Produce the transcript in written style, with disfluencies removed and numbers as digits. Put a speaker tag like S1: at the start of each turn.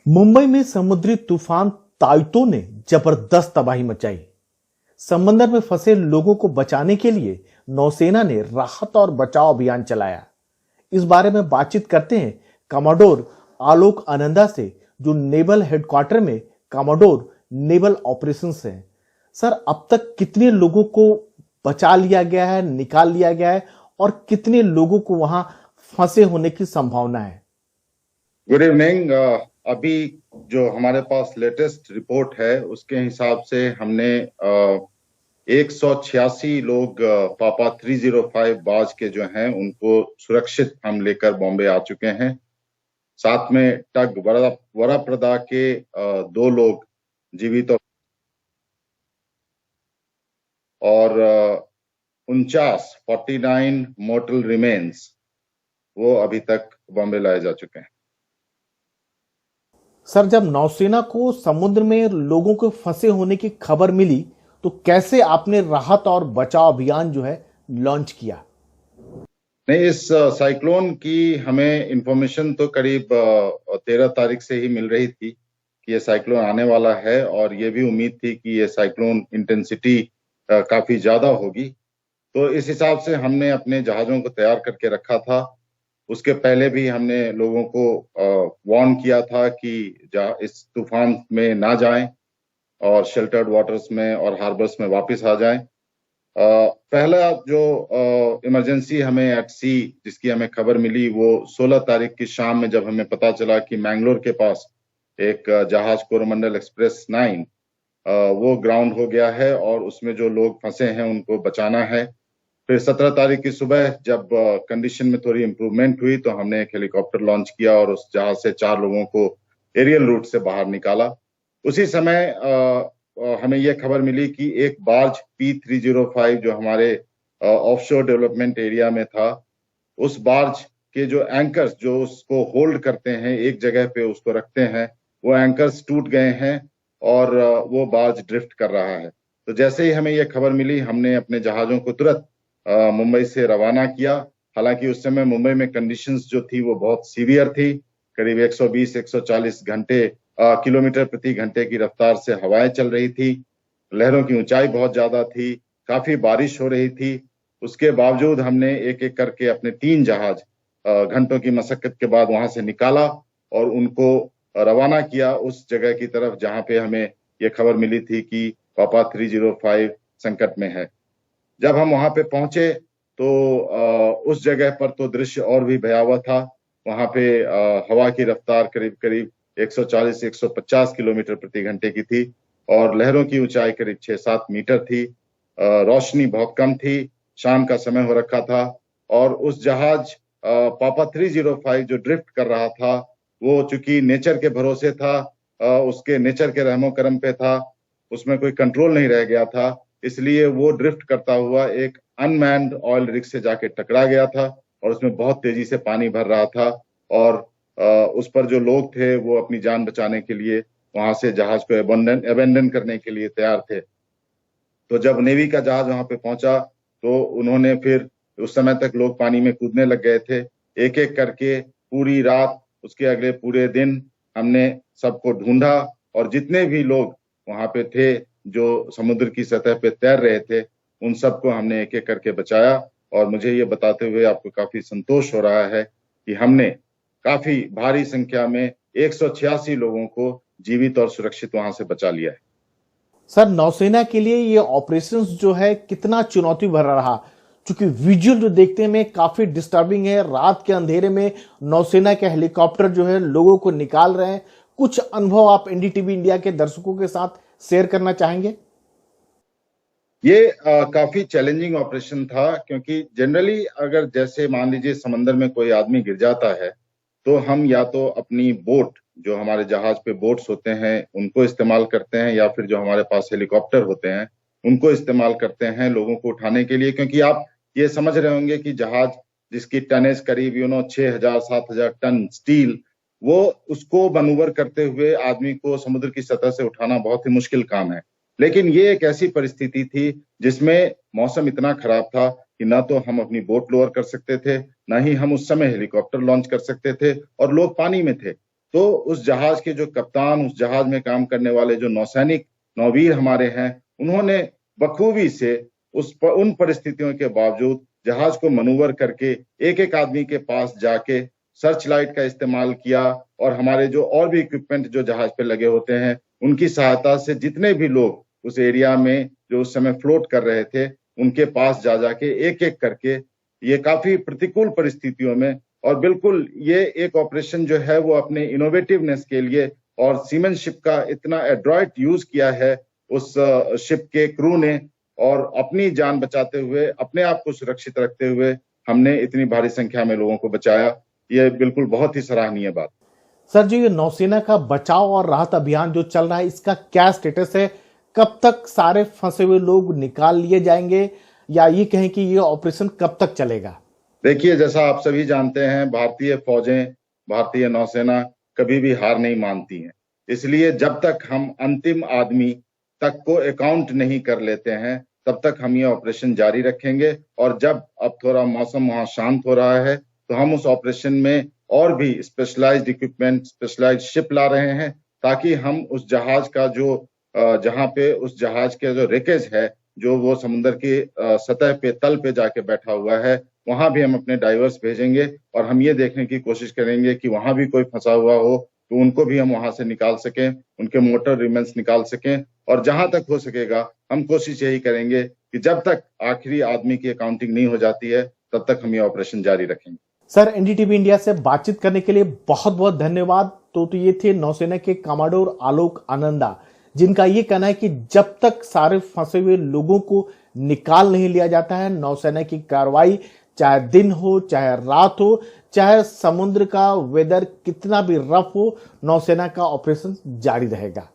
S1: मुंबई में समुद्री तूफान ताइतो ने जबरदस्त तबाही मचाई। समंदर में फंसे लोगों को बचाने के लिए नौसेना ने राहत और बचाव अभियान चलाया। इस बारे में बातचीत करते हैं कमांडोर आलोक आनंदा से, जो नेवल हेडक्वार्टर में कमांडोर नेवल ऑपरेशंस हैं। सर, अब तक कितने लोगों को बचा लिया गया है, निकाल लिया गया है, और कितने लोगों को वहां फंसे होने की संभावना है?
S2: Good evening. अभी जो हमारे पास लेटेस्ट रिपोर्ट है उसके हिसाब से हमने 186 लोग पापा 305 बाज के जो हैं उनको सुरक्षित हम लेकर बॉम्बे आ चुके हैं। साथ में टग वराप्रदा के 2 लोग जीवित और 49 मोर्टल रिमेन्स वो अभी तक बॉम्बे लाए जा चुके हैं।
S1: सर, जब नौसेना को समुद्र में लोगों के फंसे होने की खबर मिली तो कैसे आपने राहत और बचाव अभियान जो है लॉन्च किया?
S2: नहीं, इस साइक्लोन की हमें इंफॉर्मेशन तो करीब 13 तारीख से ही मिल रही थी कि ये साइक्लोन आने वाला है, और ये भी उम्मीद थी कि ये साइक्लोन इंटेंसिटी काफी ज्यादा होगी। तो इस हिसाब से हमने अपने जहाजों को तैयार करके रखा था। उसके पहले भी हमने लोगों को वार्न किया था कि इस तूफान में ना जाएं और शेल्टर्ड वाटर्स में और हार्बर्स में वापस आ जाएं। पहला जो इमरजेंसी हमें एट सी जिसकी हमें खबर मिली वो 16 तारीख की शाम में, जब हमें पता चला कि मैंगलोर के पास एक जहाज कोरोमंडल एक्सप्रेस 9 वो ग्राउंड हो गया है और उसमें जो लोग फंसे हैं उनको बचाना है। फिर 17 तारीख की सुबह जब कंडीशन में थोड़ी इंप्रूवमेंट हुई तो हमने एक हेलीकॉप्टर लॉन्च किया और उस जहाज से 4 लोगों को एरियल रूट से बाहर निकाला। उसी समय हमें यह खबर मिली कि एक बार्ज P305 जो हमारे ऑफशोर डेवलपमेंट एरिया में था, उस बार्ज के जो एंकर्स जो उसको होल्ड करते हैं, एक जगह पे उसको रखते हैं, वो एंकर्स टूट गए हैं और वो बार्ज ड्रिफ्ट कर रहा है। तो जैसे ही हमें यह खबर मिली हमने अपने जहाजों को तुरंत मुंबई से रवाना किया। हालांकि उस समय मुंबई में कंडीशंस जो थी वो बहुत सीवियर थी। करीब 120-140 किलोमीटर प्रति घंटे की रफ्तार से हवाएं चल रही थी। लहरों की ऊंचाई बहुत ज्यादा थी, काफी बारिश हो रही थी। उसके बावजूद हमने एक एक करके अपने 3 जहाज घंटों की मशक्कत के बाद वहां से निकाला और उनको रवाना किया उस जगह की तरफ जहां पे हमें ये खबर मिली थी कि पापा 305 संकट में है। जब हम वहां पे पहुंचे तो उस जगह पर तो दृश्य और भी भयावह था। वहां पे हवा की रफ्तार करीब करीब 140 से 150 किलोमीटर प्रति घंटे की थी और लहरों की ऊंचाई करीब 6-7 मीटर थी। रोशनी बहुत कम थी, शाम का समय हो रखा था और उस जहाज पापा 305 जो ड्रिफ्ट कर रहा था वो चूंकि नेचर के भरोसे था, उसके नेचर के रहमो करम पे था, उसमें कोई कंट्रोल नहीं रह गया था, इसलिए वो ड्रिफ्ट करता हुआ एक अनमैन्ड ऑयल रिग से जाके टकरा गया था और उसमें बहुत तेजी से पानी भर रहा था और उस पर जो लोग थे वो अपनी जान बचाने के लिए वहां से जहाज को अबेंडन करने के लिए तैयार थे। तो जब नेवी का जहाज वहां पे पहुंचा तो उन्होंने फिर, उस समय तक लोग पानी में कूदने लग गए थे, एक एक करके पूरी रात, उसके अगले पूरे दिन हमने सबको ढूंढा और जितने भी लोग वहां पे थे जो समुद्र की सतह पे तैर रहे थे उन सबको हमने एक एक करके बचाया। और मुझे ये बताते हुए आपको काफी संतोष हो रहा है कि हमने काफी भारी संख्या में 186 लोगों को जीवित और सुरक्षित वहां से बचा लिया है।
S1: सर, नौसेना के लिए ये ऑपरेशन जो है कितना चुनौती भरा रहा? क्योंकि विजुअल जो देखने में काफी डिस्टर्बिंग है। रात के अंधेरे में नौसेना के हेलीकॉप्टर जो है लोगों को निकाल रहे हैं। कुछ अनुभव आप एनडीटीवी इंडिया के दर्शकों के साथ शेयर करना चाहेंगे?
S2: ये काफी चैलेंजिंग ऑपरेशन था क्योंकि जनरली अगर जैसे मान लीजिए समंदर में कोई आदमी गिर जाता है तो हम या तो अपनी बोट, जो हमारे जहाज पे बोट्स होते हैं, उनको इस्तेमाल करते हैं या फिर जो हमारे पास हेलीकॉप्टर होते हैं उनको इस्तेमाल करते हैं लोगों को उठाने के लिए। क्योंकि आप ये समझ रहे होंगे कि जहाज जिसकी टनेज करीब 6,000-7,000 टन स्टील, वो उसको मनूवर करते हुए आदमी को समुद्र की सतह से उठाना बहुत ही मुश्किल काम है। लेकिन ये एक ऐसी परिस्थिति थी जिसमें मौसम इतना खराब था कि ना तो हम अपनी बोट लोअर कर सकते थे, ना ही हम उस समय हेलीकॉप्टर लॉन्च कर सकते थे और लोग पानी में थे। तो उस जहाज के जो कप्तान, उस जहाज में काम करने वाले जो नौसैनिक, नौवीर हमारे हैं, उन्होंने बखूबी से उन परिस्थितियों के बावजूद जहाज को मनूवर करके एक एक आदमी के पास जाके सर्च लाइट का इस्तेमाल किया और हमारे जो और भी इक्विपमेंट जो जहाज पे लगे होते हैं उनकी सहायता से जितने भी लोग उस एरिया में जो उस समय फ्लोट कर रहे थे उनके पास जा जाके एक एक करके, ये काफी प्रतिकूल परिस्थितियों में, और बिल्कुल ये एक ऑपरेशन जो है वो अपने इनोवेटिवनेस के लिए और सीमैनशिप का इतना एड्रॉइट यूज किया है उस शिप के क्रू ने, और अपनी जान बचाते हुए, अपने आप को सुरक्षित रखते हुए हमने इतनी भारी संख्या में लोगों को बचाया। ये बिल्कुल बहुत ही सराहनीय बात।
S1: सर जी, ये नौसेना का बचाव और राहत अभियान जो चल रहा है, इसका क्या स्टेटस है? कब तक सारे फंसे हुए लोग निकाल लिए जाएंगे, या ये कहें कि ये ऑपरेशन कब तक चलेगा?
S2: देखिए, जैसा आप सभी जानते हैं, भारतीय फौजें, भारतीय नौसेना कभी भी हार नहीं मानती हैं। इसलिए जब तक हम अंतिम आदमी तक को अकाउंट नहीं कर लेते हैं तब तक हम ये ऑपरेशन जारी रखेंगे। और जब अब थोड़ा मौसम वहां शांत हो रहा है तो हम उस ऑपरेशन में और भी स्पेशलाइज्ड इक्विपमेंट, स्पेशलाइज्ड शिप ला रहे हैं, ताकि हम उस जहाज का जो जहां पे उस जहाज के जो रिकेज है, जो वो समुद्र की सतह पे, तल पे जाके बैठा हुआ है, वहां भी हम अपने डाइवर्स भेजेंगे और हम ये देखने की कोशिश करेंगे कि वहां भी कोई फंसा हुआ हो तो उनको भी हम वहां से निकाल सकें, उनके मोटर रिमेन्स निकाल सकें। और जहां तक हो सकेगा हम कोशिश यही करेंगे कि जब तक आखिरी आदमी की अकाउंटिंग नहीं हो जाती है तब तक हम ये ऑपरेशन जारी रखेंगे।
S1: सर, एनडीटीवी इंडिया से बातचीत करने के लिए बहुत बहुत धन्यवाद। तो ये थे नौसेना के कमांडोर आलोक आनंदा, जिनका ये कहना है कि जब तक सारे फंसे हुए लोगों को निकाल नहीं लिया जाता है, नौसेना की कार्रवाई चाहे दिन हो, चाहे रात हो, चाहे समुद्र का वेदर कितना भी रफ हो, नौसेना का ऑपरेशन जारी रहेगा।